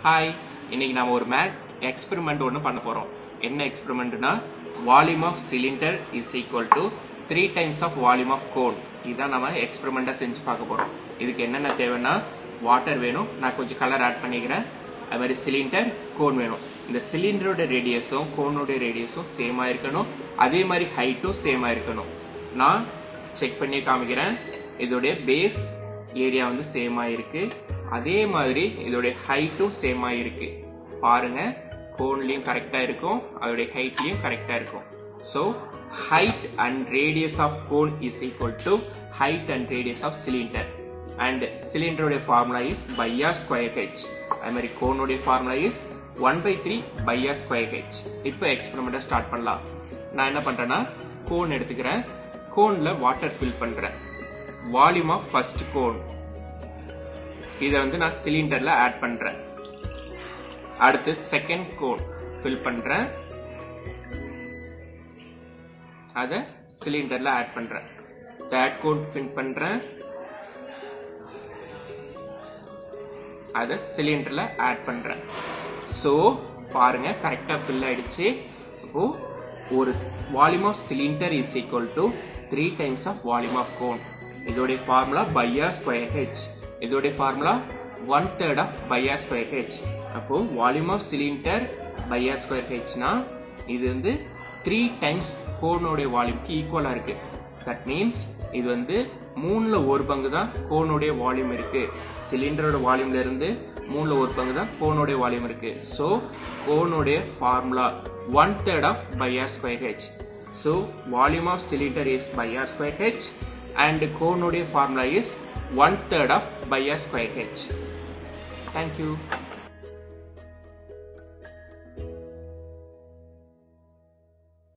Hi, இன்னைக்கு நாம ஒரு மேத் எக்ஸ்பெரிமெண்ட் ஒன்று பண்ண போறோம். என்ன எக்ஸ்பெரிமெண்ட்னா volume of cylinder is equal to 3 times of volume of cone. இதான் நம்ம எக்ஸ்பெரிமெண்டா செஞ்சு பார்க்க போறோம். இதுக்கு என்னென்ன தேவைன்னா வாட்டர் வேணும், நான் கொஞ்சம் கலர் ஆட் பண்ணிக்கிறேன். அது மாதிரி சிலிண்டர், கோன் வேணும். இந்த சிலிண்டரோட ரேடியஸும் கோனோட ரேடியஸும் சேமா இருக்கணும், அதே மாதிரி ஹைட்டும் சேமா இருக்கணும். நான் செக் பண்ணி காமிக்கிறேன். இதோடைய பேஸ் ஏரியா வந்து சேமா இருக்கு, அதே மாதிரி இதோடைய ஹைட்டும் சேமா இருக்கு. பாருங்க, கோன்லயும் கரெக்டா இருக்கும், அதோடைய ஹைட்லயும் கரெக்டா இருக்கும். So height and radius of cone is equal to height and radius of cylinder. And cylinder உடைய formula is pi r square h. அதே மாதிரி cone உடைய formula is 1/3 pi r square h. இப்போ எக்ஸ்பெரிமெண்ட்டை ஸ்டார்ட் பண்ணலாம். நான் என்ன பண்றேன்னா கோன் எடுத்துக்கிறேன், கோன்ல வாட்டர் ஃபில் பண்றேன். வால்யூம் ஆஃப் ஃபர்ஸ்ட் கோன் இதை வந்து நான் சிலிண்டர்ல ஆட் பண்றேன். அடுத்து செகண்ட் கோன் ஃபில் பண்றேன், அத சிலிண்டர்ல ஆட் பண்றேன். தேர்ட் கோன் ஃபில் பண்றேன், அத சிலிண்டர்ல ஆட் பண்றேன். சோ பாருங்க, கரெக்டா ஃபில் ஆயிடுச்சு. இப்போ ஒரு volume of cylinder is equal to 3 times of volume of cone. இதோடைய formula pi r square h. இதோடைய formula 1/3 of pi r square h. அப்போ volume of cylinder pi r square h னா இது வந்து 3 டைம்ஸ் கோனோட வால்யூம்க்கு ஈக்குவலா இருக்கு. தட் மீன்ஸ் இது வந்து 3ல 1 பங்கு தான் கோனோட வால்யூம் இருக்கு. சிலிண்டரோட வால்யூம்ல இருந்து 3ல 1 பங்கு தான் கோனோட வால்யூம் இருக்கு. சோ கோனோட formula 1/3 of pi r square h. So volume of cylinder is pi r square h and cone formula is 1/3 of pi r square h. Thank you.